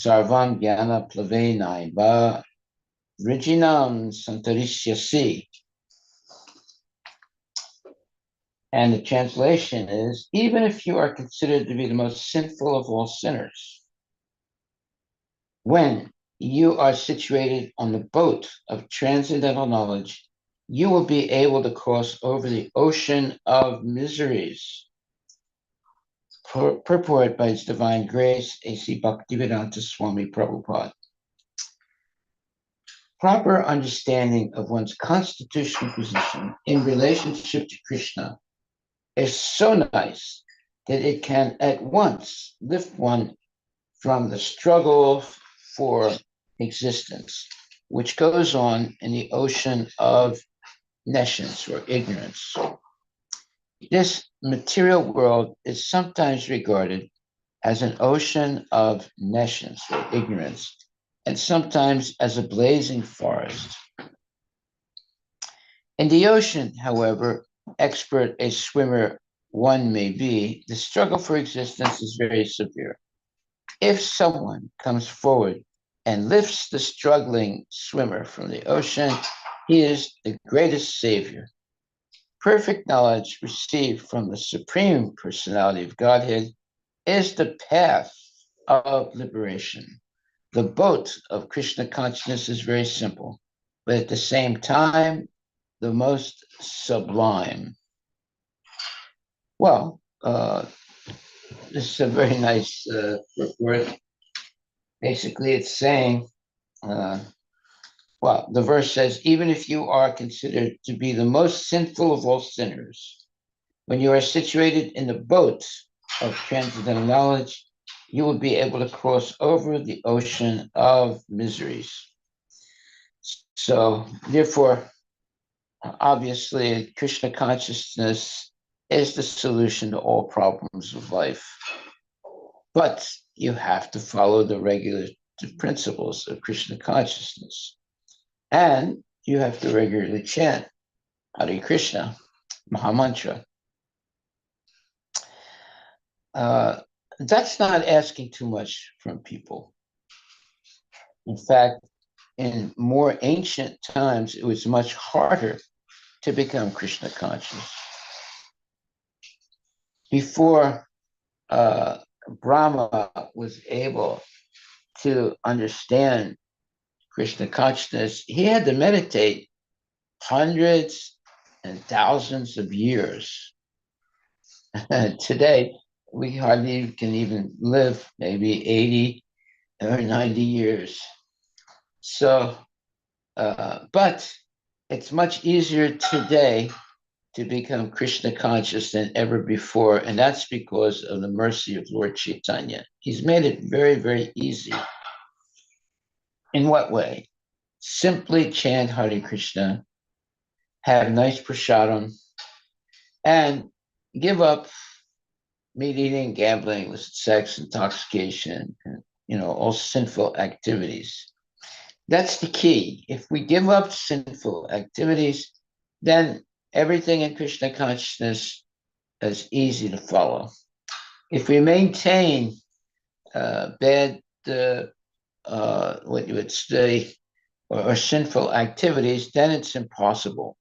sarvam jnana plavenai va Reginam Santarishyasi. And the translation is, even if you are considered to be the most sinful of all sinners, when you are situated on the boat of transcendental knowledge, you will be able to cross over the ocean of miseries. Purport by His Divine Grace, A.C. Bhaktivedanta Swami Prabhupada. Proper understanding of one's constitutional position in relationship to Krishna is so nice that it can at once lift one from the struggle for existence, which goes on in the ocean of nescience or ignorance. This material world is sometimes regarded as an ocean of nescience or ignorance, and sometimes as a blazing forest. In the ocean, however, expert a swimmer one may be, the struggle for existence is very severe. If someone comes forward and lifts the struggling swimmer from the ocean, he is the greatest savior. Perfect knowledge received from the Supreme Personality of Godhead is the path of liberation. The boat of Krishna consciousness is very simple, but at the same time, the most sublime. Well, this is a very nice report. Basically, it's saying, the verse says, even if you are considered to be the most sinful of all sinners, when you are situated in the boat of transcendental knowledge, you will be able to cross over the ocean of miseries. So, therefore, obviously, Krishna consciousness is the solution to all problems of life. But you have to follow the regulative principles of Krishna consciousness. And you have to regularly chant Hare Krishna, Mahamantra. That's not asking too much from people. In fact, in more ancient times, it was much harder to become Krishna conscious. Before Brahma was able to understand Krishna consciousness, he had to meditate hundreds and thousands of years. Today, we hardly can even live maybe 80 or 90 years. So, but it's much easier today to become Krishna conscious than ever before, and that's because of the mercy of Lord Chaitanya. He's made it very, very easy. In what way? Simply chant Hare Krishna, have nice prasadam, and give up meat eating, gambling, illicit sex, intoxication, and all sinful activities. That's the key. If we give up sinful activities, then everything in Krishna consciousness is easy to follow. If we maintain bad, what you would say, or sinful activities, then it's impossible.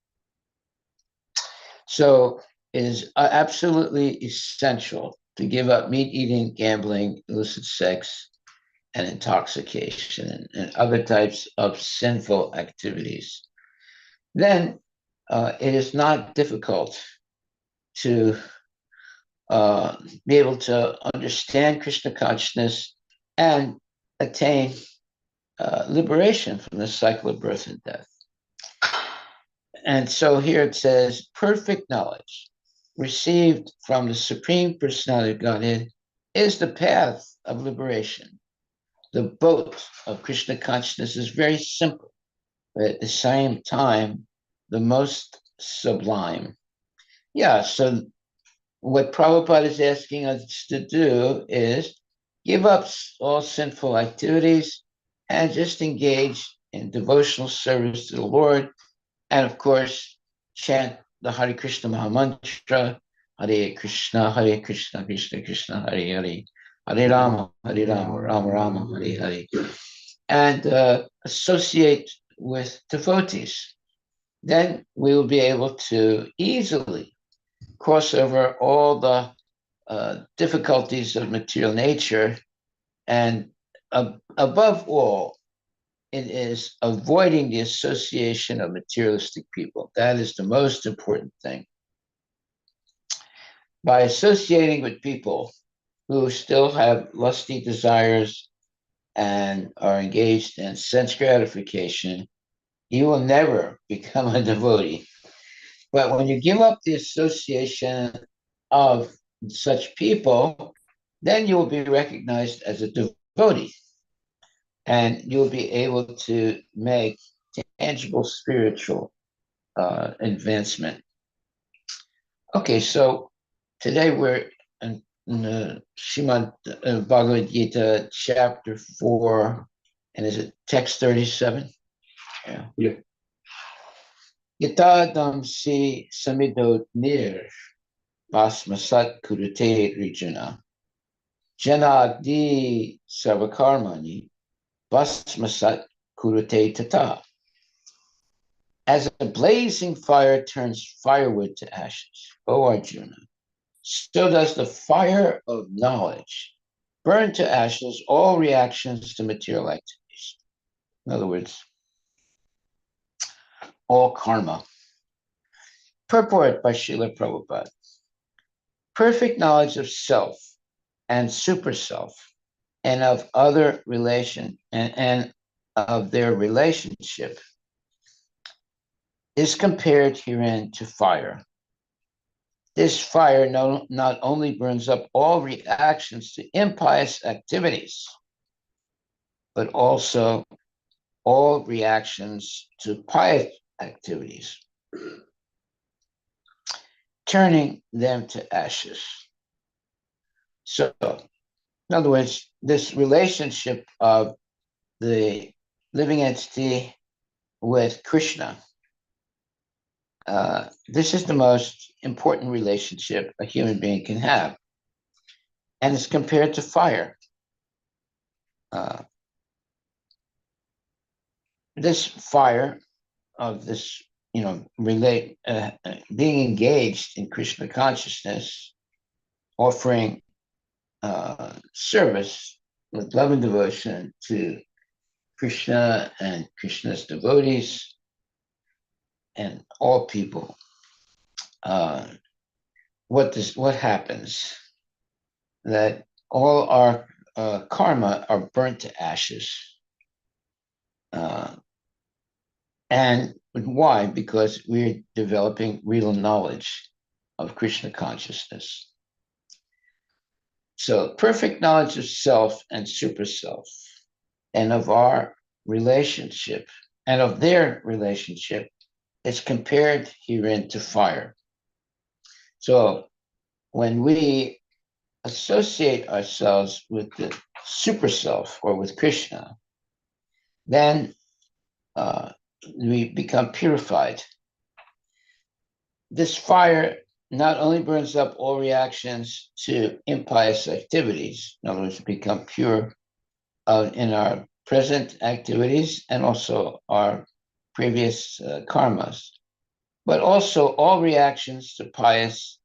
So it is absolutely essential to give up meat eating, gambling, illicit sex, and intoxication, and other types of sinful activities. Then it is not difficult to be able to understand Krishna consciousness and attain liberation from the cycle of birth and death. And so here it says, perfect knowledge received from the Supreme Personality of Godhead is the path of liberation. The boat of Krishna consciousness is very simple, but at the same time, the most sublime. Yeah, so what Prabhupada is asking us to do is give up all sinful activities and just engage in devotional service to the Lord. And of course, chant the Hare Krishna Mahamantra, Hare Krishna, Krishna Krishna, Hare Hare, Hare Rama, Hare Rama, Rama Rama, Hare Hare, and associate with devotees. Then we will be able to easily cross over all the difficulties of material nature, and above all, it is avoiding the association of materialistic people. That is the most important thing. By associating with people who still have lusty desires and are engaged in sense gratification, you will never become a devotee. But when you give up the association of such people, then you will be recognized as a devotee, and you'll be able to make tangible spiritual advancement. Okay, so today we're in the Srimad Bhagavad Gita, chapter 4, and is it text 37? Yeah. Yatadam si samidot nir basmasat kurute rijana janagdi sarvakarmani basmasat kurute tata. As a blazing fire turns firewood to ashes, O Arjuna, so does the fire of knowledge burn to ashes all reactions to material activities. In other words, all karma. Purport by Srila Prabhupada. Perfect knowledge of self and super self and of other relation and of their relationship is compared herein to fire. This fire not only burns up all reactions to impious activities, but also all reactions to pious activities, turning them to ashes. So, in other words, this relationship of the living entity with Krishna, this is the most important relationship a human being can have. And it's compared to fire. This fire of this, being engaged in Krishna consciousness, offering service with love and devotion to Krishna and Krishna's devotees and all people. What happens? That all our karma are burnt to ashes. And why? Because we're developing real knowledge of Krishna consciousness. So perfect knowledge of self and super self and of our relationship and of their relationship is compared herein to fire. So when we associate ourselves with the super self or with Krishna, then we become purified. This fire not only burns up all reactions to impious activities, in other words, become pure in our present activities and also our previous karmas, but also all reactions to pious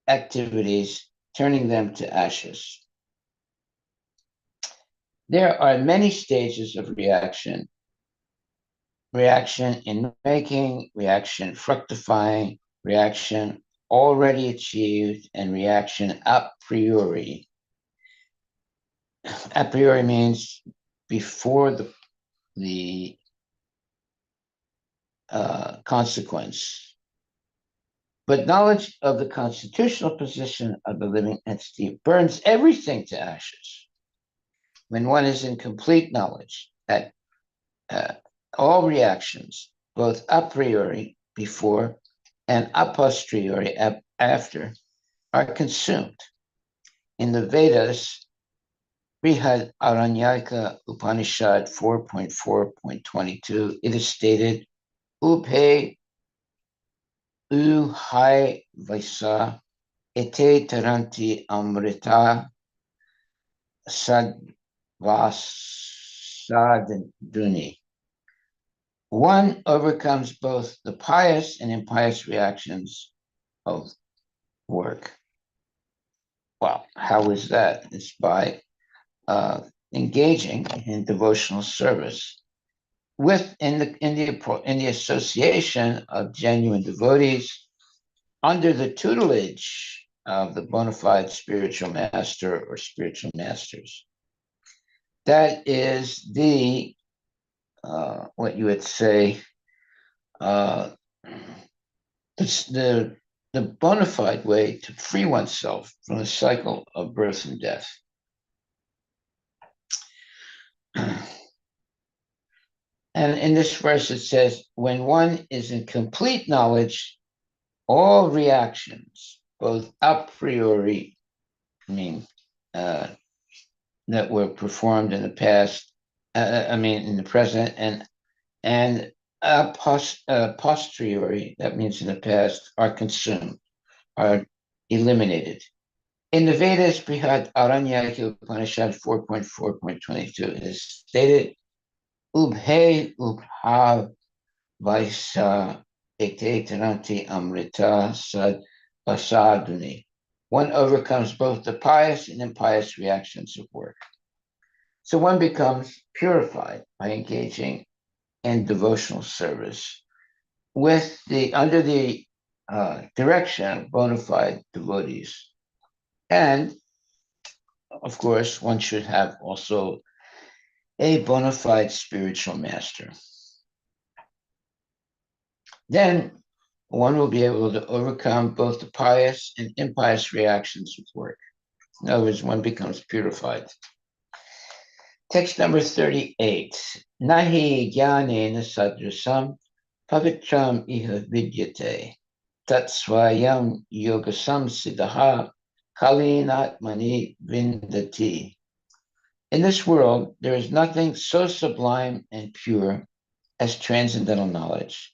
activities, turning them to ashes. There are many stages of reaction: reaction in making, reaction fructifying, reaction already achieved, and reaction a priori. A priori means before the consequence. But knowledge of the constitutional position of the living entity burns everything to ashes. When one is in complete knowledge that all reactions, both a priori, before, and a posteriori, after, are consumed. In the Vedas, Brihad Aranyaka Upanishad 4.4.22, it is stated, Ubhe Uhai Vaisa Ete Taranti Amrita sadvasaduni. One overcomes both the pious and impious reactions of work. Well, how is that? It's by engaging in devotional service with in the association of genuine devotees under the tutelage of the bona fide spiritual master or spiritual masters. That is the what you would say uh, the the bona fide way to free oneself from the cycle of birth and death. And in this verse, it says, when one is in complete knowledge, all reactions, both a priori, I mean, uh, that were performed in the past, in the present, and posteriori, that means in the past, are consumed, are eliminated. In the Vedas, Brihad Aranyaka Upanishad 4.4.22, it is stated, Ubhe Ubhav Vaisa Ekte Taranti Amrita Sad Vasaduni. One overcomes both the pious and impious reactions of work. So one becomes purified by engaging in devotional service with under the direction of bona fide devotees. And of course, one should have also a bona fide spiritual master. Then one will be able to overcome both the pious and impious reactions of work. In other words, one becomes purified. Text number 38. Nahi jnanena sadrasam pavitram iha vidyate tatsvayam yogasam siddha kalinatmani vindati. In this world, there is nothing so sublime and pure as transcendental knowledge.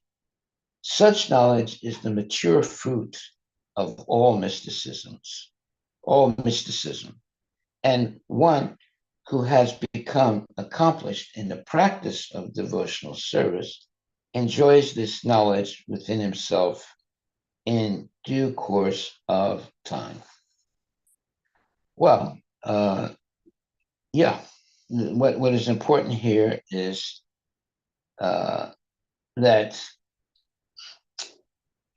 Such knowledge is the mature fruit of all mysticism, and one who has become accomplished in the practice of devotional service enjoys this knowledge within himself in due course of time. Well, what is important here is that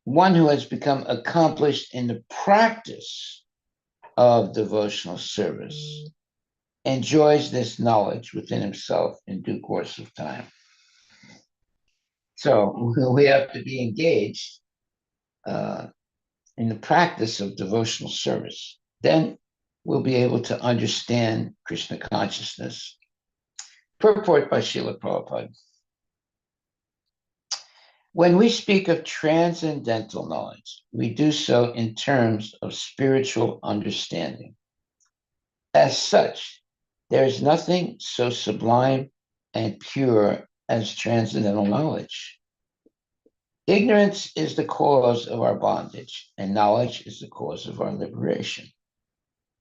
one who has become accomplished in the practice of devotional service enjoys this knowledge within himself in due course of time. So we have to be engaged in the practice of devotional service. Then we'll be able to understand Krishna consciousness. Purport by Srila Prabhupada. When we speak of transcendental knowledge, we do so in terms of spiritual understanding. As such, there is nothing so sublime and pure as transcendental knowledge. Ignorance is the cause of our bondage, and knowledge is the cause of our liberation.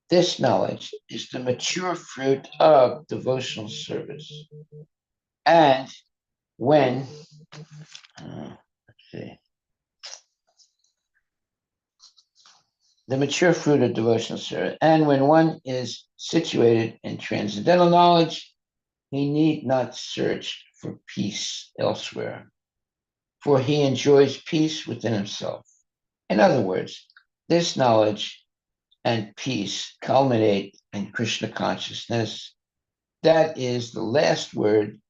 This knowledge is the mature fruit of devotional service. And when, the mature fruit of devotional service, and when one is situated in transcendental knowledge, he need not search for peace elsewhere, for he enjoys peace within himself. In other words, this knowledge and peace culminate in Krishna consciousness. That is the last word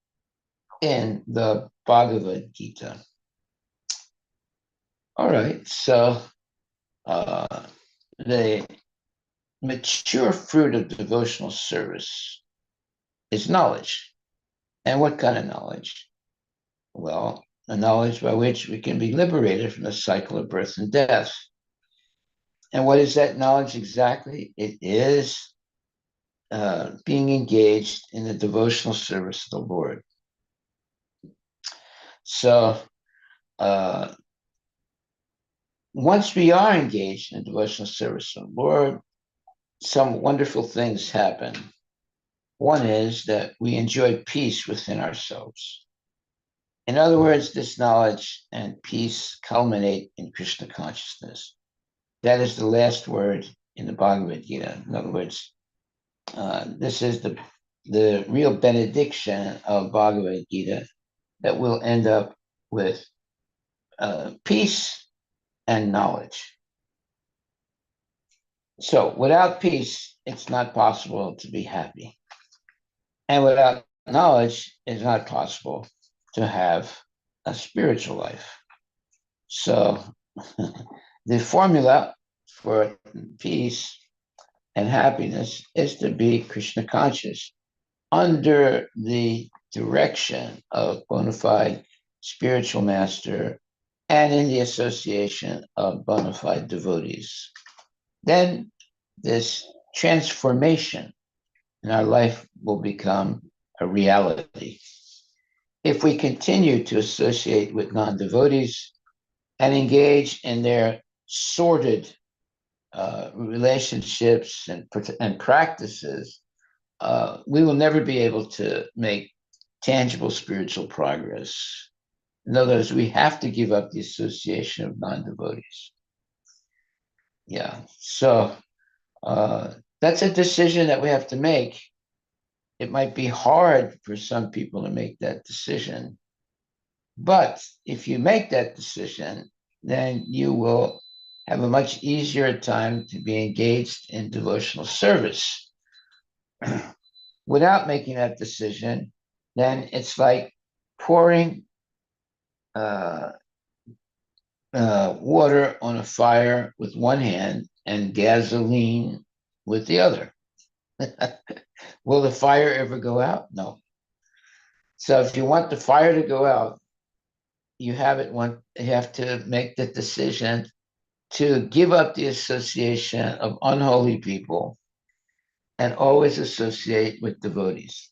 in the Bhagavad Gita. All right, so the mature fruit of devotional service is knowledge. And what kind of knowledge? Well, a knowledge by which we can be liberated from the cycle of birth and death. And what is that knowledge exactly? It is being engaged in the devotional service of the Lord. So once we are engaged in devotional service of the Lord, some wonderful things happen. One is that we enjoy peace within ourselves. In other words, this knowledge and peace culminate in Krishna consciousness. That is the last word in the Bhagavad Gita. In other words, this is the real benediction of Bhagavad Gita that will end up with peace and knowledge. So without peace, it's not possible to be happy. And without knowledge, it's not possible to have a spiritual life. So the formula for peace and happiness is to be Krishna conscious under the direction of bona fide spiritual master and in the association of bona fide devotees. Then this transformation in our life will become a reality. If we continue to associate with non-devotees and engage in their sordid relationships and practices, we will never be able to make tangible spiritual progress. In other words, we have to give up the association of non-devotees. Yeah, so that's a decision that we have to make. It might be hard for some people to make that decision, but if you make that decision, then you will have a much easier time to be engaged in devotional service. Without making that decision, then it's like pouring water on a fire with one hand and gasoline with the other. Will the fire ever go out? No. So if you want the fire to go out, you have to make the decision to give up the association of unholy people and always associate with devotees.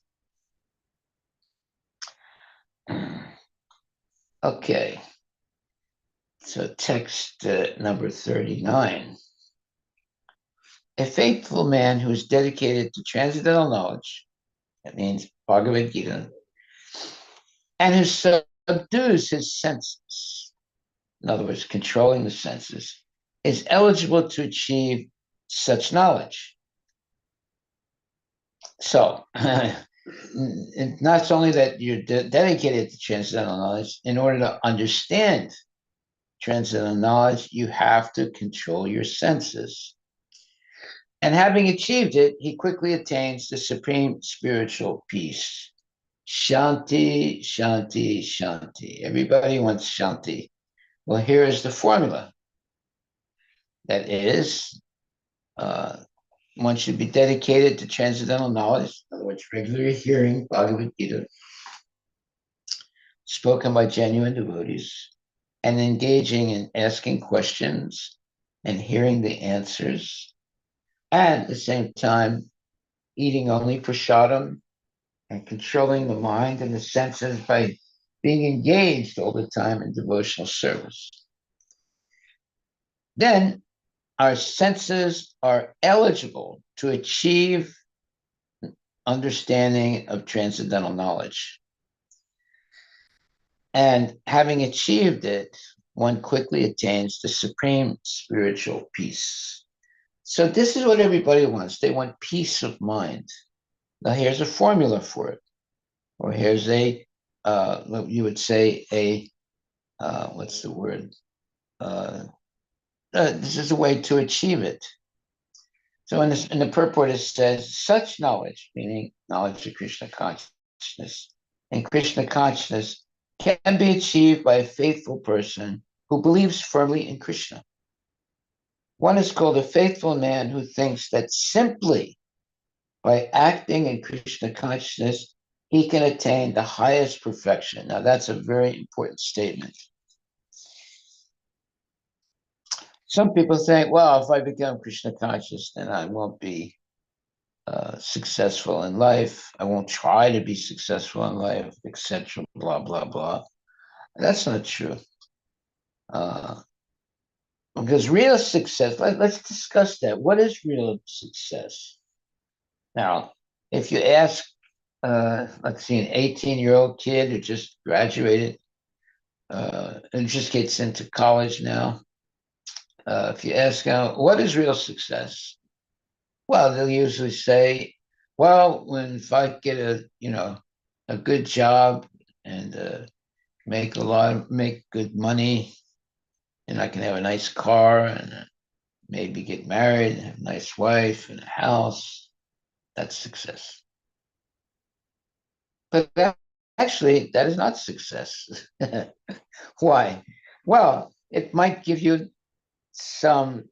Okay. So text number 39. A faithful man who is dedicated to transcendental knowledge, that means Bhagavad Gita, and who subdues his senses, in other words, controlling the senses, is eligible to achieve such knowledge. So, it's not only that you're dedicated to transcendental knowledge, in order to understand transcendental knowledge, you have to control your senses. And having achieved it, he quickly attains the supreme spiritual peace. Shanti, shanti, shanti. Everybody wants shanti. Well, here is the formula. That is, one should be dedicated to transcendental knowledge, in other words, regularly hearing Bhagavad Gita, spoken by genuine devotees, and engaging in asking questions and hearing the answers, and at the same time, eating only prasadam and controlling the mind and the senses by being engaged all the time in devotional service. Then our senses are eligible to achieve understanding of transcendental knowledge. And having achieved it, one quickly attains the supreme spiritual peace. So this is what everybody wants. They want peace of mind. Now here's a formula for it. Or here's you would say what's the word? This is a way to achieve it. So in the purport, it says, such knowledge, meaning knowledge of Krishna consciousness, and Krishna consciousness can be achieved by a faithful person who believes firmly in Krishna. One is called a faithful man who thinks that simply by acting in Krishna consciousness, he can attain the highest perfection. Now, that's a very important statement. Some people think, well, if I become Krishna conscious, then I won't be successful in life. I won't try to be successful in life, etc. Blah blah blah. That's not true. Because real success. Let's discuss that. What is real success? Now, If you ask, let's see, an 18-year-old kid who just graduated and just gets into college now, if you ask them, what is real success? Well, they'll usually say, well, when if I get a good job and make good money, and I can have a nice car and maybe get married and have a nice wife and a house, that's success. But actually, that is not success. Why? Well, it might give you some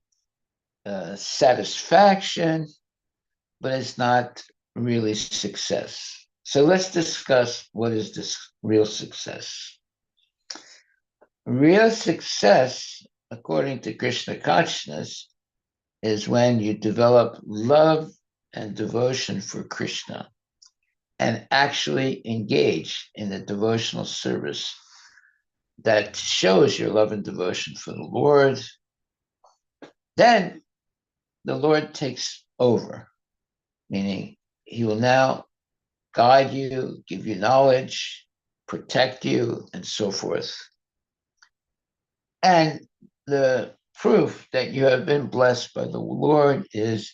satisfaction, but it's not really success. So let's discuss what is this real success. Real success, according to Krishna consciousness, is when you develop love and devotion for Krishna and actually engage in the devotional service that shows your love and devotion for the Lord. Then the Lord takes over, meaning he will now guide you, give you knowledge, protect you, and so forth. And the proof that you have been blessed by the Lord is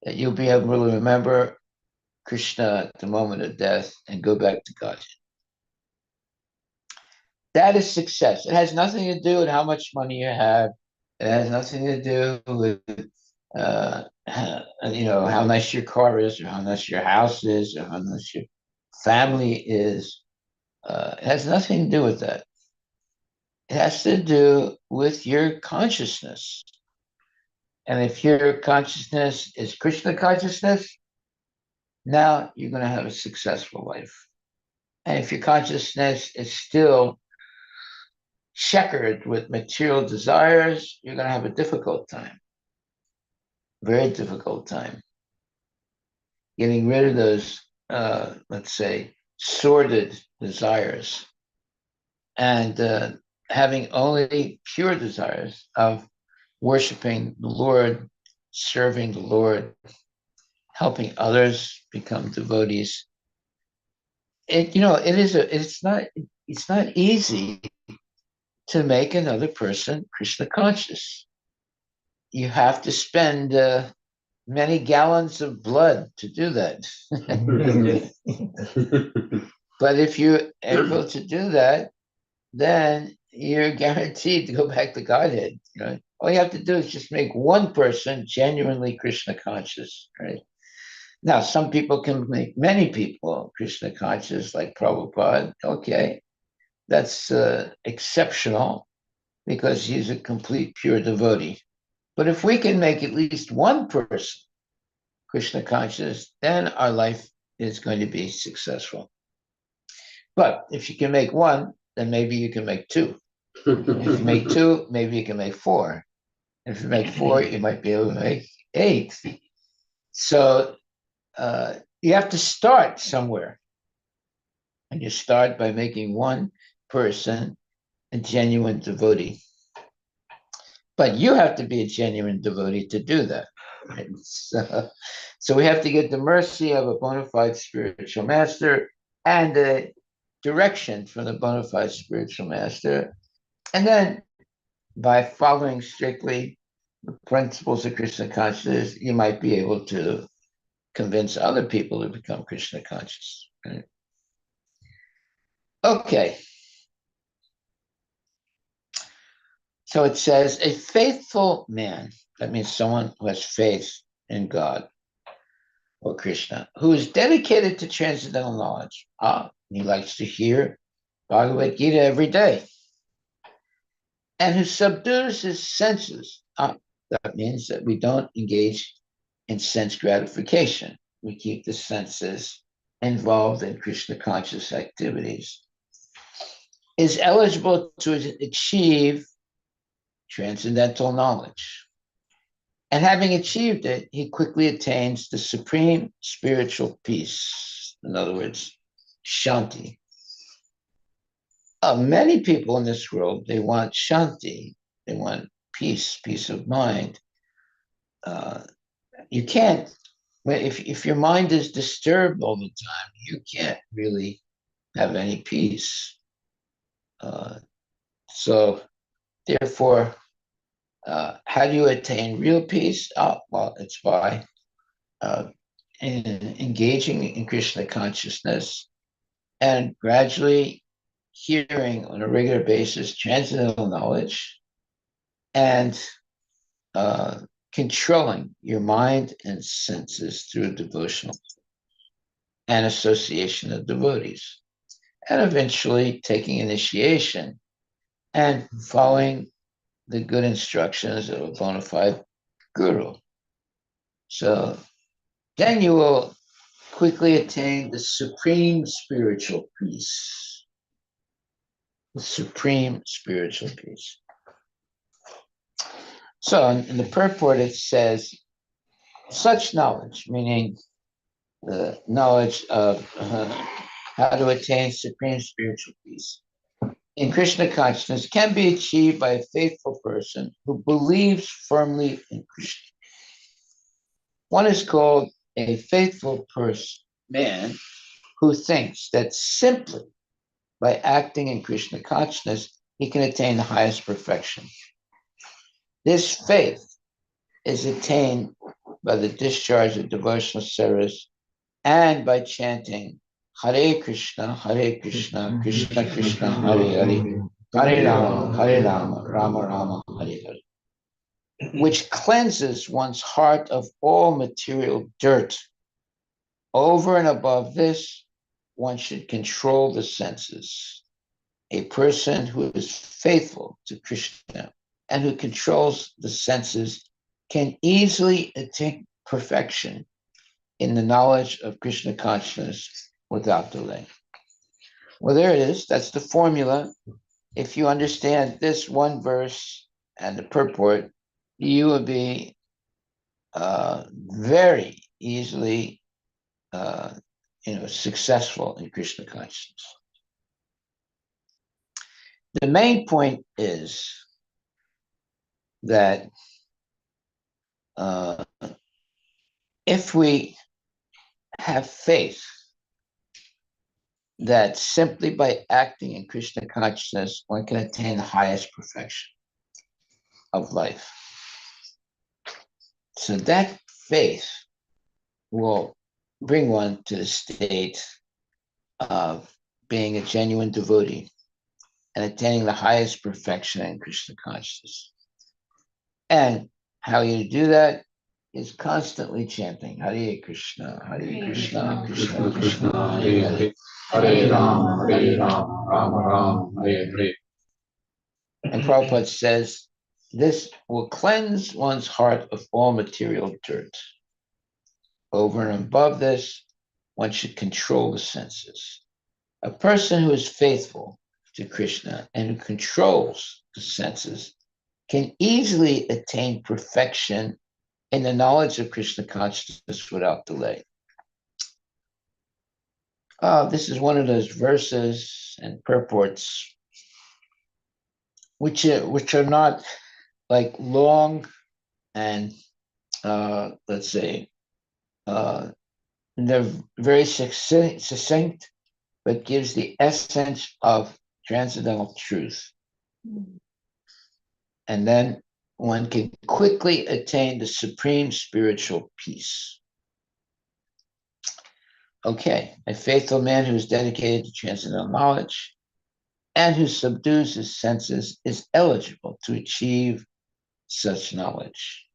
that you'll be able to remember Krishna at the moment of death and go back to God. That is success. It has nothing to do with how much money you have. It has nothing to do with how nice your car is, or how nice your house is, or how nice your family is. It has nothing to do with that. It has to do with your consciousness. And if your consciousness is Krishna consciousness, now you're going to have a successful life. And if your consciousness is still checkered with material desires, you're going to have a difficult time, very difficult time, getting rid of those, let's say, sordid desires and having only pure desires of worshiping the Lord, serving the Lord, helping others become devotees. It's not easy to make another person Krishna conscious. You have to spend many gallons of blood to do that. But if you're able to do that, then you're guaranteed to go back to Godhead. Right? All you have to do is just make one person genuinely Krishna conscious. Right? Now, some people can make many people Krishna conscious, like Prabhupada. Okay, that's exceptional because he's a complete pure devotee. But if we can make at least one person Krishna conscious, then our life is going to be successful. But if you can make one, then maybe you can make two. If you make two, maybe you can make four. If you make four, you might be able to make eight. So you have to start somewhere. And you start by making one person a genuine devotee. But you have to be a genuine devotee to do that. Right? So we have to get the mercy of a bona fide spiritual master and the direction from the bona fide spiritual master. And then by following strictly the principles of Krishna consciousness, you might be able to convince other people to become Krishna conscious. Right? Okay. So it says, a faithful man, that means someone who has faith in God or Krishna, who is dedicated to transcendental knowledge. He likes to hear Bhagavad Gita every day. And who subdues his senses. That means that we don't engage in sense gratification. We keep the senses involved in Krishna conscious activities. Is eligible to achieve transcendental knowledge. And having achieved it, he quickly attains the supreme spiritual peace. In other words, shanti. Many people in this world, they want shanti. They want peace of mind. You can't if your mind is disturbed all the time, you can't really have any peace. So therefore, how do you attain real peace? Oh, well, it's by uh, engaging in Krishna consciousness and gradually hearing on a regular basis transcendental knowledge and uh, controlling your mind and senses through devotional and association of devotees, and eventually taking initiation and following the good instructions of a bona fide guru. So then you will quickly attain the supreme spiritual peace. The supreme spiritual peace. So in the purport, it says, such knowledge, meaning the knowledge of how to attain supreme spiritual peace in Krishna consciousness, can be achieved by a faithful person who believes firmly in Krishna. One is called a faithful person, man who thinks that simply by acting in Krishna consciousness, he can attain the highest perfection. This faith is attained by the discharge of devotional service and by chanting Hare Krishna, Krishna Krishna, Hare Hare, Hare Rama, Rama Rama, Hare Hare, which cleanses one's heart of all material dirt. Over and above this, one should control the senses. A person who is faithful to Krishna and who controls the senses can easily attain perfection in the knowledge of Krishna consciousness without delay. Well, there it is. That's the formula. If you understand this one verse and the purport, you will be very easily, successful in Krishna consciousness. The main point is that if we have faith that simply by acting in Krishna consciousness, one can attain the highest perfection of life. So that faith will bring one to the state of being a genuine devotee and attaining the highest perfection in Krishna consciousness. And how you do that is constantly chanting Hare Krishna, Hare Krishna, Krishna Krishna, Hare Hare, Hare Rama, Rama Rama, Hare Hare. And Prabhupada says, this will cleanse one's heart of all material dirt. Over and above this, one should control the senses. A person who is faithful to Krishna and who controls the senses can easily attain perfection in the knowledge of Krishna consciousness without delay. This is one of those verses and purports which are not like long and let's say they're very succinct, but gives the essence of transcendental truth. And then one can quickly attain the supreme spiritual peace. Okay, a faithful man who is dedicated to transcendental knowledge and who subdues his senses is eligible to achieve such knowledge.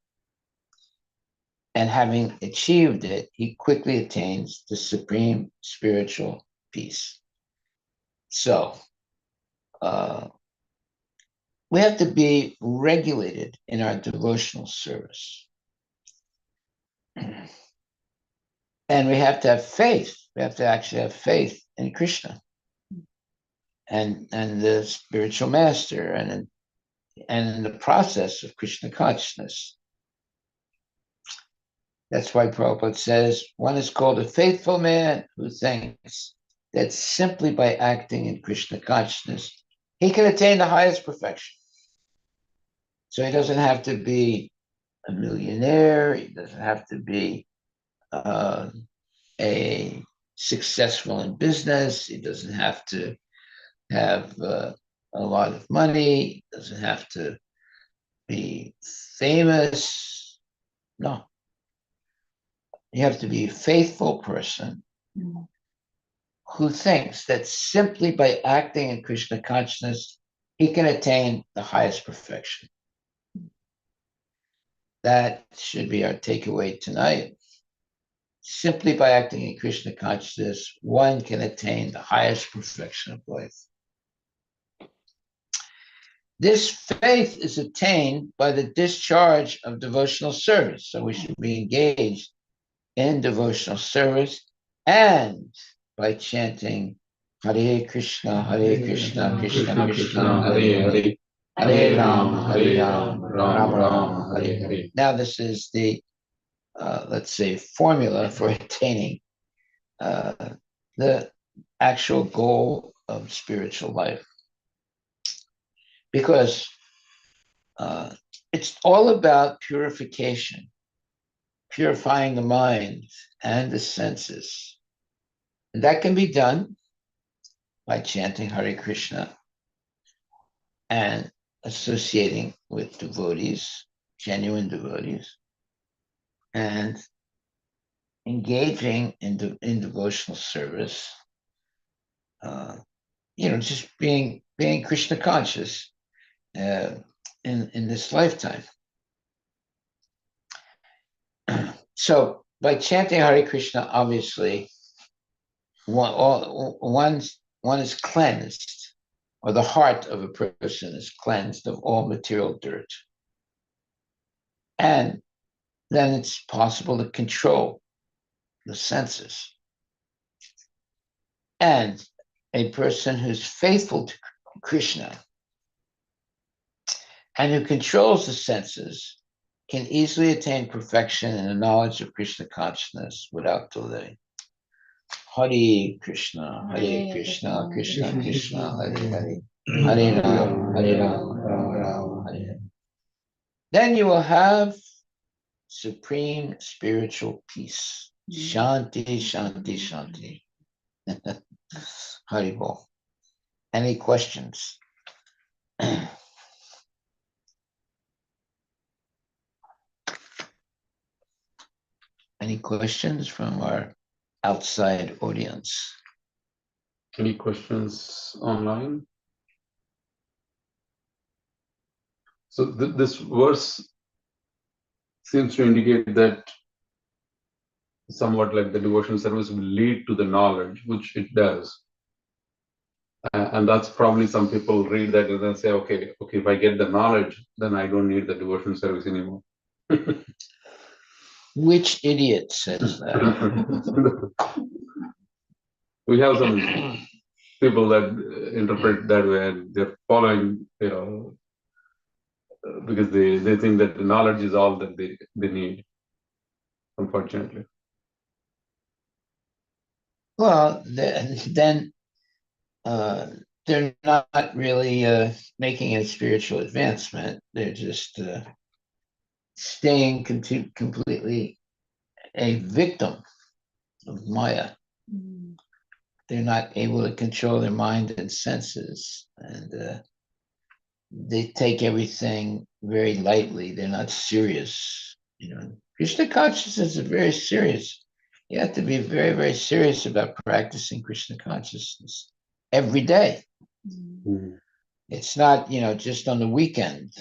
And having achieved it, he quickly attains the supreme spiritual peace. So, we have to be regulated in our devotional service. And we have to have faith. We have to actually have faith in Krishna and the spiritual master and in the process of Krishna consciousness. That's why Prabhupada says, one is called a faithful man who thinks that simply by acting in Krishna consciousness, he can attain the highest perfection. So he doesn't have to be a millionaire. He doesn't have to be a successful in business. He doesn't have to have a lot of money. He doesn't have to be famous. No, you have to be a faithful person who thinks that simply by acting in Krishna consciousness, he can attain the highest perfection. That should be our takeaway tonight. Simply by acting in Krishna consciousness, one can attain the highest perfection of life. This faith is attained by the discharge of devotional service. So we should be engaged in devotional service and by chanting Hare Krishna, Krishna Krishna, Hare Hare, Hare Ram, Ram Ram, Hare Hare. Now this is the, let's say, formula for attaining the actual goal of spiritual life. Because it's all about purification, purifying the mind and the senses. And that can be done by chanting Hare Krishna and associating with devotees, genuine devotees, and engaging in devotional service. Just being Krishna conscious in this lifetime. So by chanting Hare Krishna, obviously, one is cleansed, or the heart of a person is cleansed of all material dirt. And then it's possible to control the senses. And a person who's faithful to Krishna and who controls the senses can easily attain perfection in the knowledge of Krishna consciousness without delay. Hare Krishna, Krishna Krishna, Hare Hare, Hare Ram, Ram Ram, Hare Hare. Then you will have supreme spiritual peace. Shanti, Shanti, Shanti. Haribol. Any questions? Any questions from our outside audience? Any questions online? So this verse seems to indicate that somewhat like the devotional service will lead to the knowledge, which it does. And that's probably some people read that and then say, okay, if I get the knowledge, then I don't need the devotional service anymore. Which idiot says that? We have some people that interpret that way, and they're following, because they think that the knowledge is all that they need, unfortunately. Well, then they're not really making a spiritual advancement. They're just staying completely a victim of Maya. They're not able to control their mind and senses, and they take everything very lightly. They're not serious. Krishna consciousness is very serious. You have to be very, very serious about practicing Krishna consciousness every day. Mm-hmm. It's not, just on the weekend.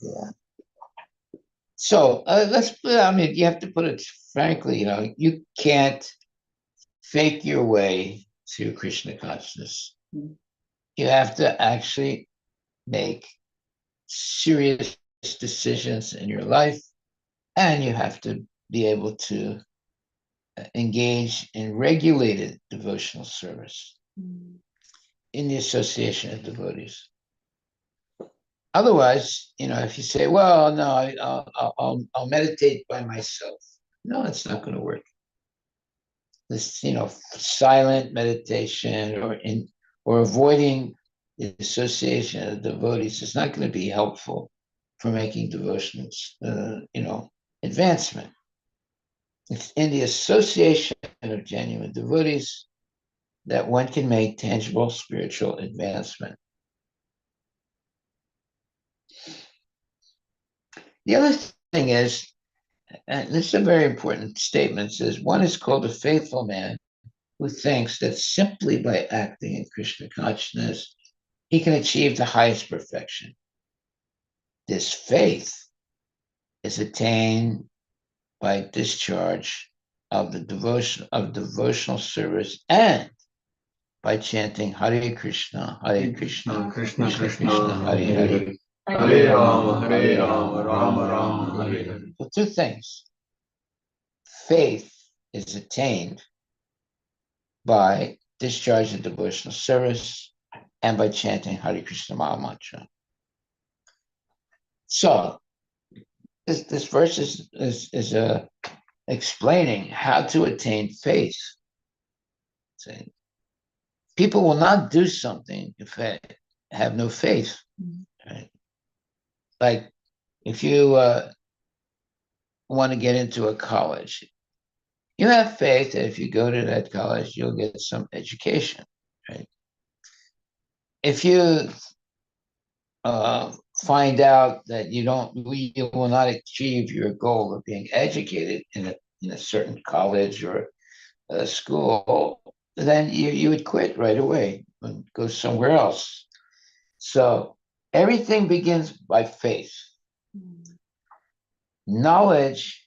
Yeah. So you have to put it frankly, you can't fake your way to Krishna consciousness. Mm-hmm. You have to actually make serious decisions in your life, and you have to be able to engage in regulated devotional service in the association of devotees. Otherwise, if you say, well, no, I'll meditate by myself. No, it's not going to work. This, silent meditation or avoiding the association of devotees is not going to be helpful for making devotions, advancement. It's in the association of genuine devotees that one can make tangible spiritual advancement. The other thing is, and this is a very important statement, says one is called a faithful man who thinks that simply by acting in Krishna consciousness, he can achieve the highest perfection. This faith is attained by discharge of the devotional service and by chanting Hare Krishna, Krishna, Krishna Krishna, Hare Hare Hare, Hare. Hare Rama, Rama Rama, Hare Hare. So two things. Faith is attained by discharging devotional service and by chanting Hare Krishna Maha Mantra. So this verse is explaining how to attain faith. Saying, people will not do something if they have no faith. Right? Like if you want to get into a college, you have faith that if you go to that college, you'll get some education. Right? If you find out that you will not achieve your goal of being educated in a certain college or a school, then you would quit right away and go somewhere else. So everything begins by faith. Knowledge,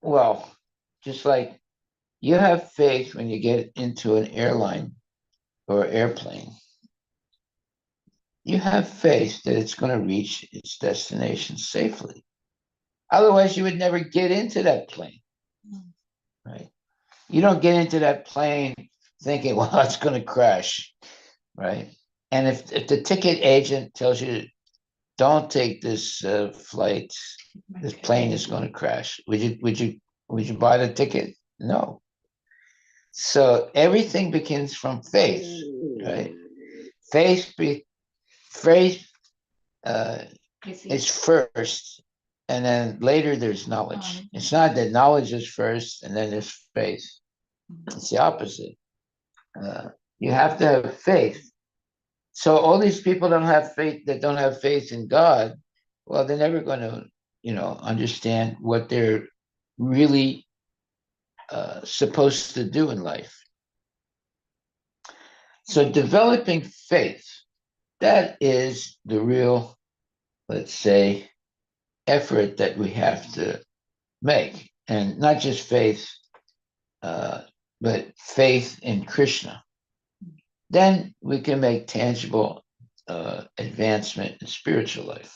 well, just like you have faith when you get into an airline or airplane, you have faith that it's going to reach its destination safely. Otherwise, you would never get into that plane, right? You don't get into that plane thinking, well, it's going to crash, right? And if the ticket agent tells you, don't take this flight, this plane is going to crash, would you buy the ticket? No. So everything begins from faith, right? Faith is first, and then later there's knowledge. It's not that knowledge is first and then there's faith. It's the opposite. You have to have faith. So all these people don't have faith that don't have faith in God. Well, they're never going to, understand what they're really supposed to do in life. So developing faith, that is the real, let's say, effort that we have to make, and not just faith, but faith in Krishna. Then we can make tangible advancement in spiritual life.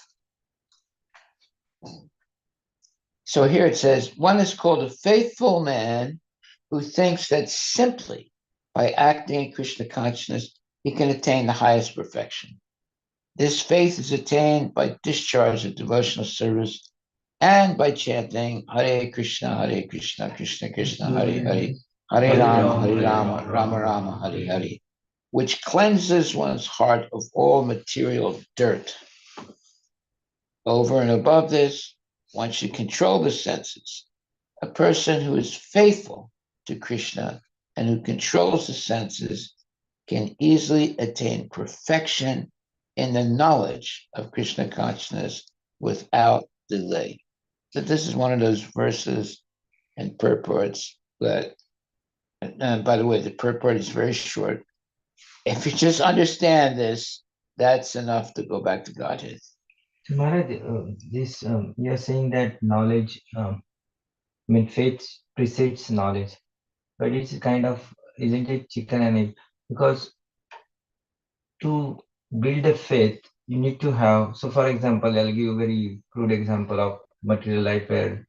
So here it says, one is called a faithful man who thinks that simply by acting in Krishna consciousness, he can attain the highest perfection. This faith is attained by discharge of devotional service and by chanting Hare Krishna, Krishna Krishna, Hare Hare, Hare Rama, Rama Rama, Hare Hare, which cleanses one's heart of all material dirt. Over and above this, one should control the senses. A person who is faithful to Krishna and who controls the senses can easily attain perfection in the knowledge of Krishna consciousness without delay. So this is one of those verses and purports that, by the way, the purport is very short. If you just understand this, that's enough to go back to Godhead. So Maharaj, you're saying that knowledge, faith precedes knowledge, but it's kind of, isn't it chicken and egg? Because to build a faith, you need to have, so for example, I'll give you a very crude example of material life where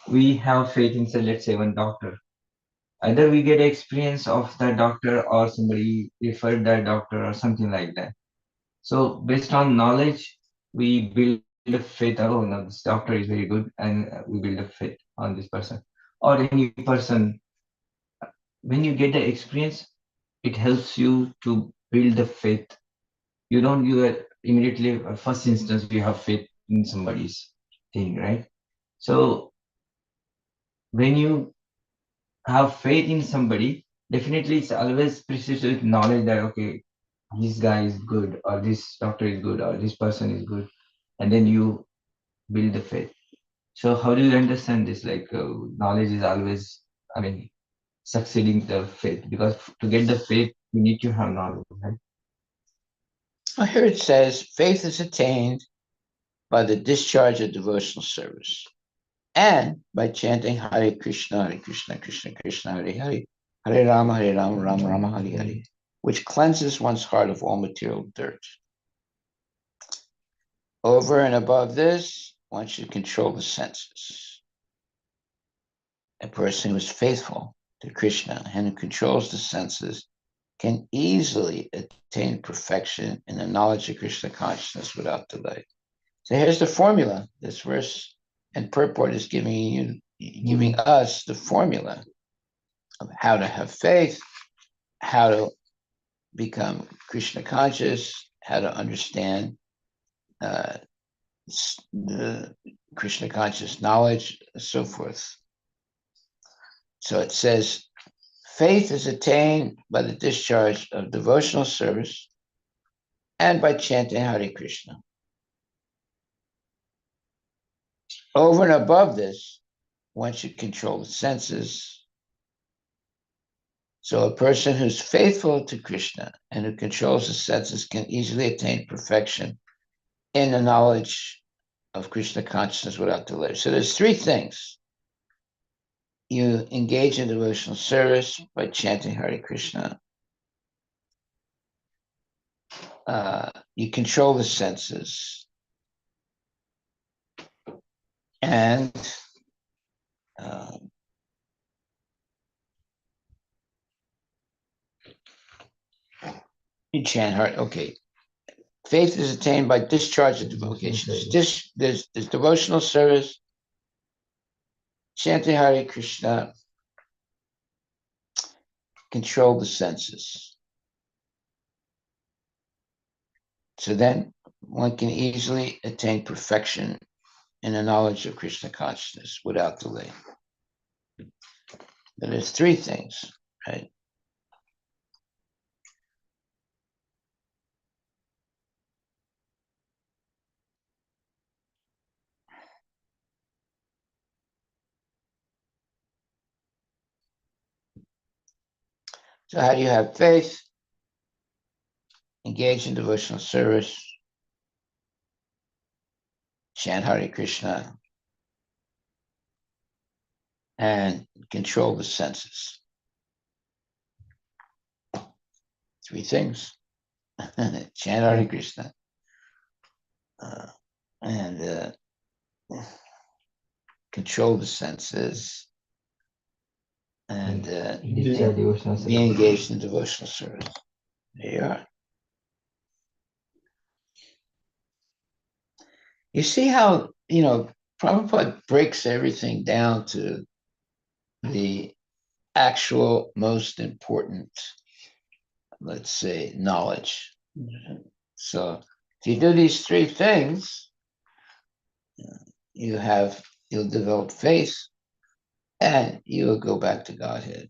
we have faith in, say, let's say one doctor. Either we get experience of that doctor or somebody referred that doctor or something like that. So based on knowledge, we build a faith. Oh no, this doctor is very good, and we build a faith on this person. Or any person, when you get the experience, it helps you to build the faith. You don't, you are immediately, first instance, you have faith in somebody's thing, right? So when you have faith in somebody, definitely it's always precedes with knowledge that okay, this guy is good, or this doctor is good, or this person is good, and then you build the faith. So how do you understand this? Like knowledge is always, I mean, succeeding the faith, because to get the faith, you need to have knowledge, right? Well, here it says, faith is attained by the discharge of devotional service and by chanting Hare Krishna, Krishna Krishna, Hare Hare, Hare Rama, Rama Rama, Hare Hare, which cleanses one's heart of all material dirt. Over and above this, one should control the senses. A person who is faithful to Krishna and who controls the senses can easily attain perfection in the knowledge of Krishna consciousness without delay. So here's the formula. This verse and purport is giving us the formula of how to have faith, how to become Krishna conscious, how to understand the Krishna conscious knowledge, and so forth. So it says, faith is attained by the discharge of devotional service and by chanting Hare Krishna. Over and above this, one should control the senses. So a person who's faithful to Krishna and who controls the senses can easily attain perfection in the knowledge of Krishna consciousness without delay. So there's three things. You engage in devotional service by chanting Hare Krishna. You control the senses. And you chant Hare. Okay. Faith is attained by discharge of devocations. There's devotional service, chanting Hare Krishna, control the senses. So then one can easily attain perfection in the knowledge of Krishna consciousness without delay. But there's three things, right? So how do you have faith? Engage in devotional service, chant Hare Krishna, and control the senses. Three things. Chant Hare Krishna, and control the senses, and be engaged in devotional service. There you are. You see how, Prabhupada breaks everything down to the actual most important, let's say, knowledge. So if you do these three things, you'll develop faith and you will go back to Godhead.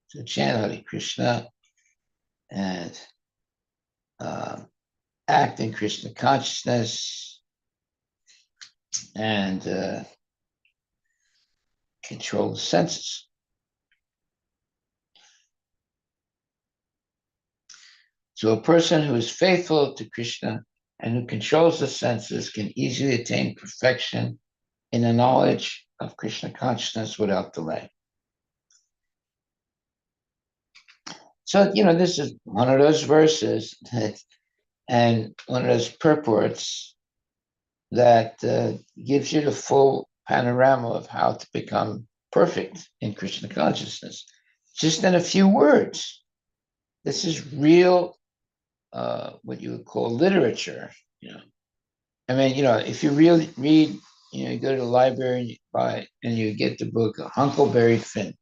So chant Hare Krishna and act in Krishna consciousness and control the senses. So a person who is faithful to Krishna and who controls the senses can easily attain perfection in the knowledge of Krishna consciousness without delay. So, this is one of those verses and one of those purports that gives you the full panorama of how to become perfect in Krishna consciousness, just in a few words. This is real, what you would call literature. I mean, if you really read, you go to the library and you buy, and you get the book Huckleberry Finn,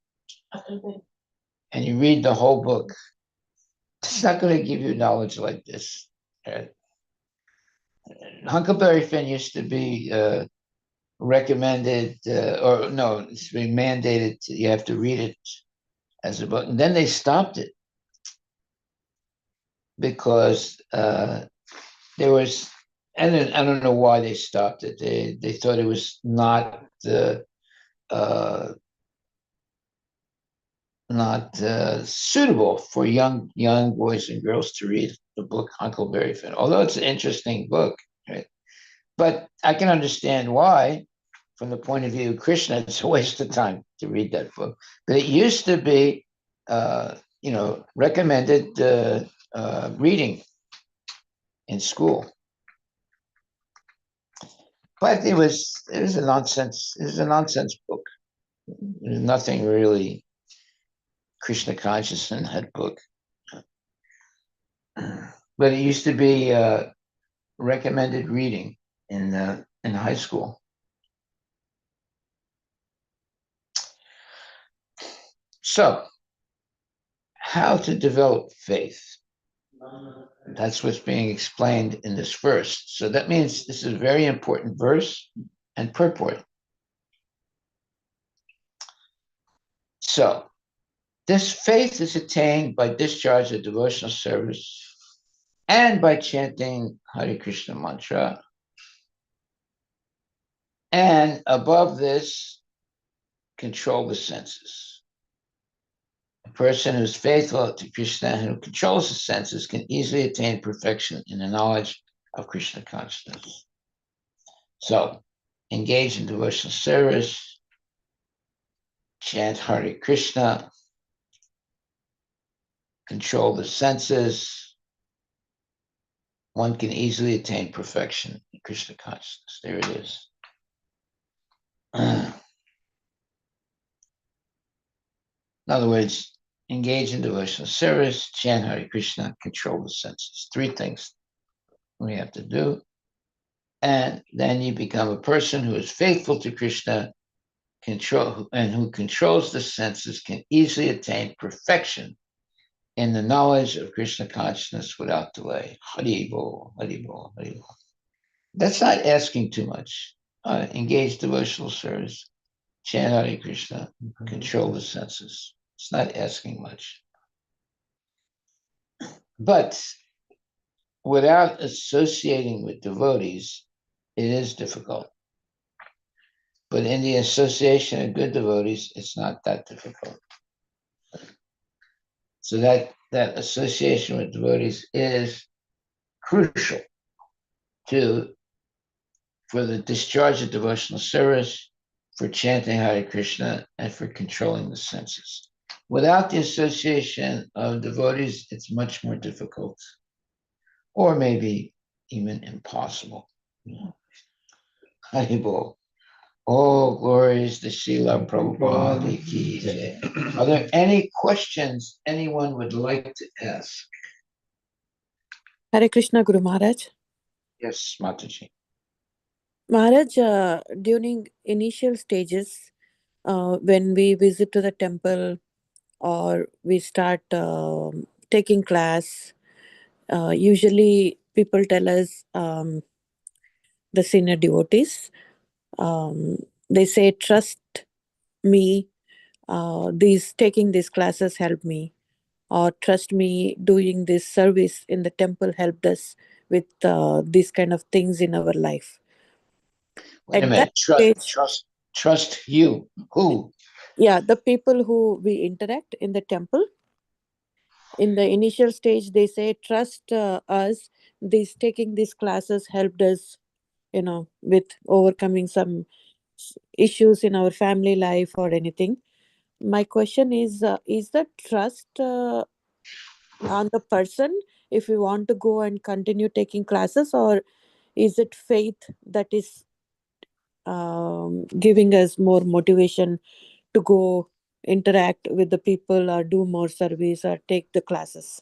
and you read the whole book. It's not going to give you knowledge like this. Right? Huckleberry Finn used to be recommended, or no, it's been mandated. You have to read it as a book, and then they stopped it because there was, and I don't know why they stopped it. They thought it was not suitable for young boys and girls to read the book Huckleberry Finn. Although it's an interesting book, right? But I can understand why, from the point of view of Krishna, it's a waste of time to read that book. But it used to be, recommended reading in school. But it was a nonsense. It was a nonsense book. There's nothing really Krishna conscious in that book. But it used to be recommended reading in high school. So, how to develop faith? That's what's being explained in this verse. So that means this is a very important verse and purport. So, this faith is attained by discharge of devotional service and by chanting Hare Krishna mantra. And above this, control the senses. A person who's faithful to Krishna and who controls the senses can easily attain perfection in the knowledge of Krishna consciousness. So, engage in devotional service, chant Hare Krishna, control the senses. One can easily attain perfection in Krishna consciousness. There it is. In other words, engage in devotional service, chant Hare Krishna, control the senses. 3 things we have to do. And then you become a person who is faithful to Krishna, and who controls the senses, can easily attain perfection in the knowledge of Krishna consciousness without delay. Hari Bol, Hari Bol, Hari Bol. That's not asking too much. Engage devotional service, chant Hare Krishna, control the senses. It's not asking much. But without associating with devotees, it is difficult. But in the association of good devotees, it's not that difficult. So that association with devotees is crucial for the discharge of devotional service, for chanting Hare Krishna, and for controlling the senses. Without the association of devotees, it's much more difficult, or maybe even impossible. Haribol. All glories to Srila Prabhupada ki jai. Are there any questions anyone would like to ask? Hare Krishna, Guru Maharaj. Yes, Mataji. Maharaj, during initial stages, when we visit to the temple or we start taking class, usually people tell us, the senior devotees, they say, trust me, taking these classes helped me, or trust me, doing this service in the temple helped us with these kind of things in our life. Wait a At minute. that stage, Trust you. Who? yeah, the people who we interact in the temple, in the initial stage, they say, trust us. Taking these classes helped us, with overcoming some issues in our family life or anything. My question is the trust on the person if we want to go and continue taking classes, or is it faith that is giving us more motivation to go interact with the people or do more service or take the classes?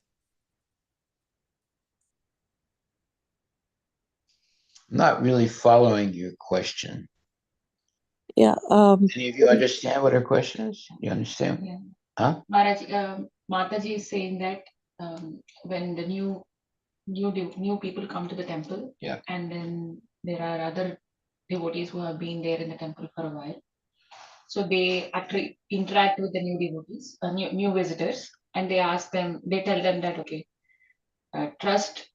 I'm not really following your question. Yeah. Any of you understand what her question is? You understand? Yeah. Huh? Maharaj, Mataji is saying that when the new new people come to the temple. Yeah. And then there are other devotees who have been there in the temple for a while. So they actually interact with the new devotees, new visitors, and they ask them, they tell them that, okay, trust,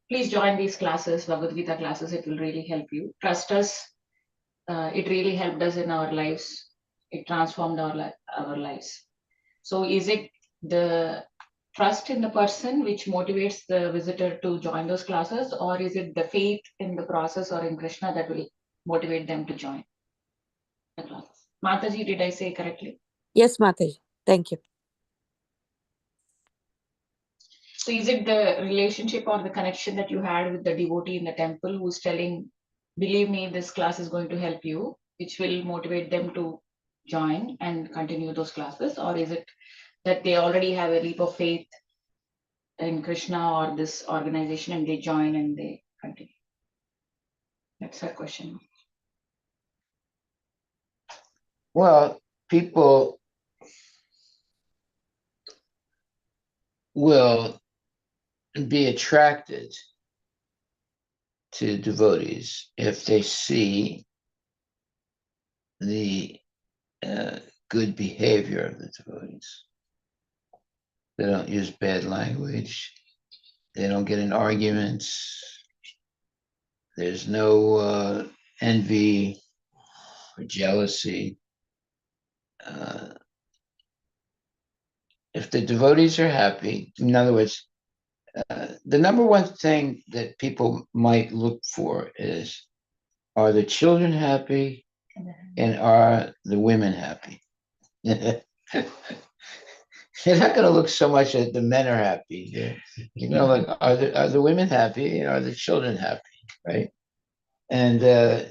please join these classes, Bhagavad Gita classes, it will really help you. Trust us, it really helped us in our lives. It transformed our lives. So is it the trust in the person which motivates the visitor to join those classes, or is it the faith in the process or in Krishna that will motivate them to join the classes? Mataji, did I say correctly? Yes, Mataji. Thank you. So is it the relationship or the connection that you had with the devotee in the temple who's telling, believe me, this class is going to help you, which will motivate them to join and continue those classes? Or is it that they already have a leap of faith in Krishna or this organization and they join and they continue? That's her question. Well, people will be attracted to devotees if they see the good behavior of the devotees. They don't use bad language. They don't get in arguments. There's no envy or jealousy. If the devotees are happy, in other words, the number one thing that people might look for is, are the children happy and are the women happy? You're not going to look so much at the men are happy. You're going to look, are the women happy and are the children happy, right? And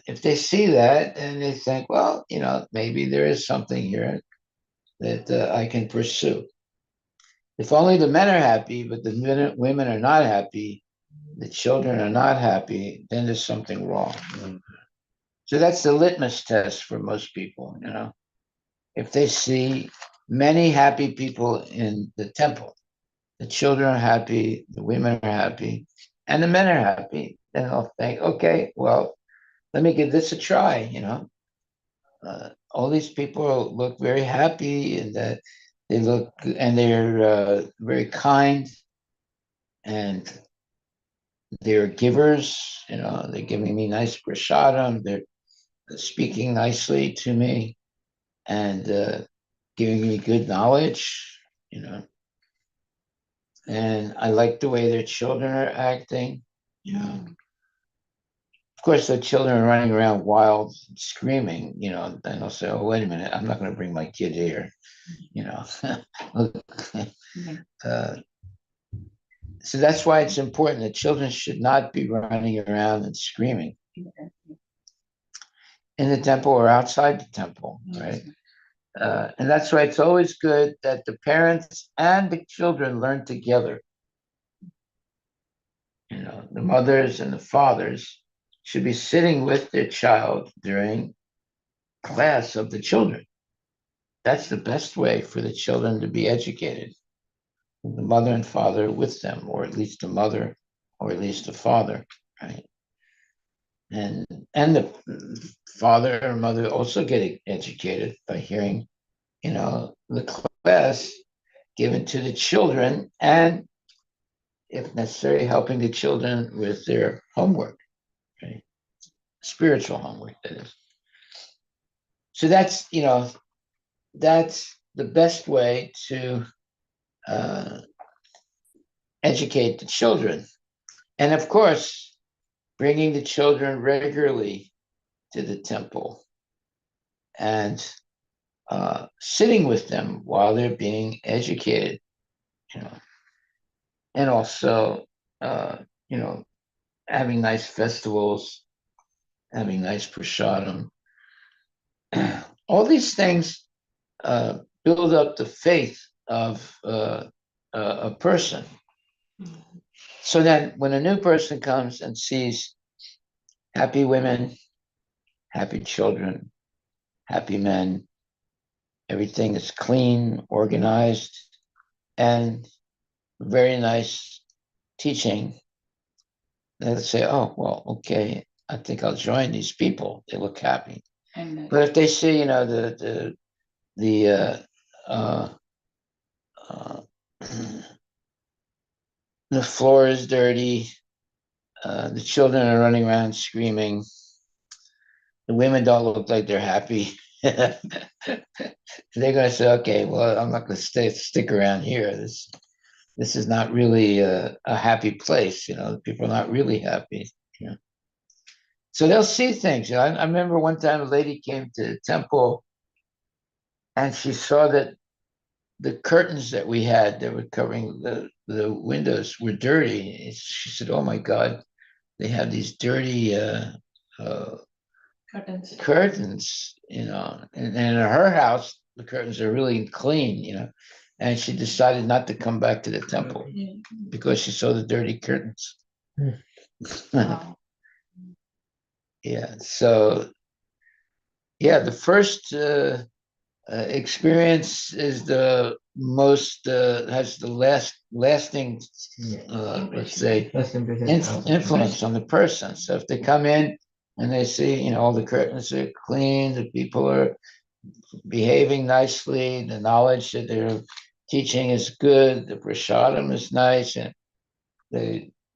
if they see that and they think, well, maybe there is something here that I can pursue. If only the men are happy, but the women are not happy, the children are not happy, then there's something wrong. So that's the litmus test for most people, If they see many happy people in the temple, the children are happy, the women are happy, and the men are happy, then they'll think, okay, well, let me give this a try, all these people look very happy and that they look and they're very kind and they're givers, they're giving me nice prasadam, they're speaking nicely to me and giving me good knowledge, and I like the way their children are acting. Of course, the children are running around wild, screaming, then I'll say, oh, wait a minute, I'm not going to bring my kid here, So that's why it's important that children should not be running around and screaming in the temple or outside the temple, right? And that's why it's always good that the parents and the children learn together. The mothers and the fathers should be sitting with their child during class of the children. That's the best way for the children to be educated. The mother and father with them, or at least the mother, or at least the father, right? And the father or mother also get educated by hearing, the class given to the children, and if necessary, helping the children with their homework, right? Spiritual homework, that is. So that's the best way to educate the children, and of course, bringing the children regularly to the temple and sitting with them while they're being educated, and also, having nice festivals, having nice prasadam. All these things build up the faith of a person. So then when a new person comes and sees happy women, happy children, happy men, everything is clean, organized, and very nice teaching, they'll say, "Oh, well, okay, I think I'll join these people. They look happy." And But if they see, the uh, uh, the floor is dirty, the children are running around screaming, the women don't look like they're happy, they're going to say, "Okay, well, I'm not going to stick around here. This is not really a happy place. People are not really happy." So they'll see things. I remember one time a lady came to the temple and she saw that the curtains that we had that were covering the windows were dirty. She said, "Oh my God, they have these dirty curtains. curtains, And in her house, the curtains are really clean. And she decided not to come back to the temple because she saw the dirty curtains. Wow. Yeah. So, yeah, the first experience is the most has the lasting, let's say, First impression. influence on the person. So if they come in and they see, all the curtains are clean, the people are behaving nicely, the knowledge that they're teaching is good, the prasadam is nice, and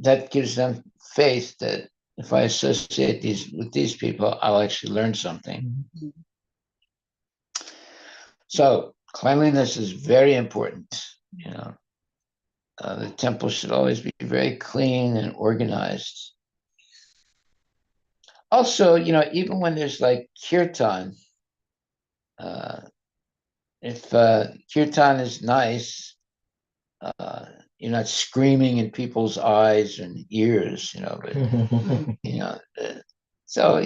that gives them faith that if I associate with these people, I'll actually learn something. So cleanliness is very important. The temple should always be very clean and organized. Also, even when there's like kirtan, if kirtan is nice, you're not screaming in people's eyes and ears, but so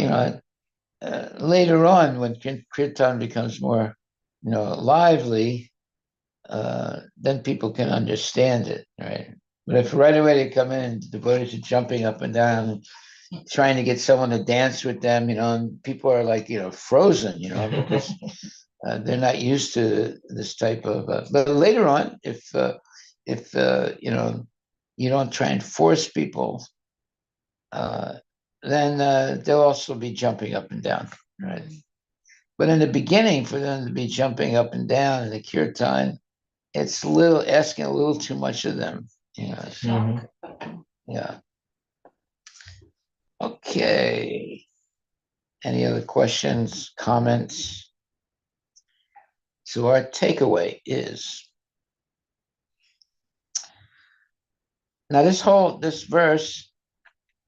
later on when kirtan becomes more, lively, then people can understand it, right? But if right away they come in, the devotees are jumping up and down, trying to get someone to dance with them, and people are like, frozen, because they're not used to this type of. But later on, if you don't try and force people, then they'll also be jumping up and down, right? But in the beginning, for them to be jumping up and down in the kirtan, it's asking a little too much of them. Shock. Yeah. Okay. Any other questions, comments? So our takeaway is, now this verse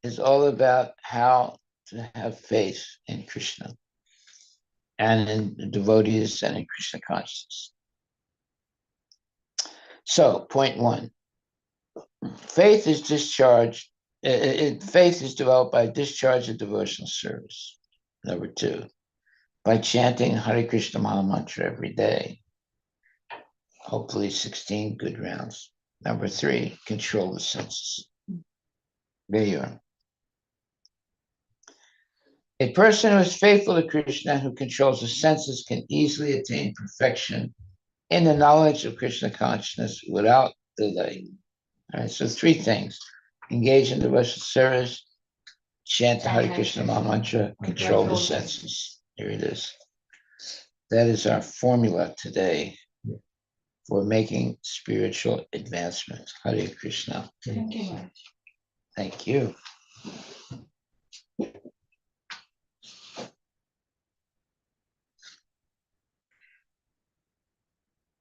is all about how to have faith in Krishna and in the devotees and in Krishna consciousness. So point 1, faith is discharged. Faith is developed by discharge of devotional service. Number 2, by chanting Hare Krishna Maha Mantra every day. Hopefully 16 good rounds. Number 3, control the senses. There you are. A person who is faithful to Krishna and who controls the senses can easily attain perfection in the knowledge of Krishna consciousness without delay. All right, so 3 things: engage in devotional service, chant the Hare Krishna Maha Mantra, control the senses. Here it is. That is our formula today for making spiritual advancement. Hare Krishna. Thank you, Maharaj. Thank you.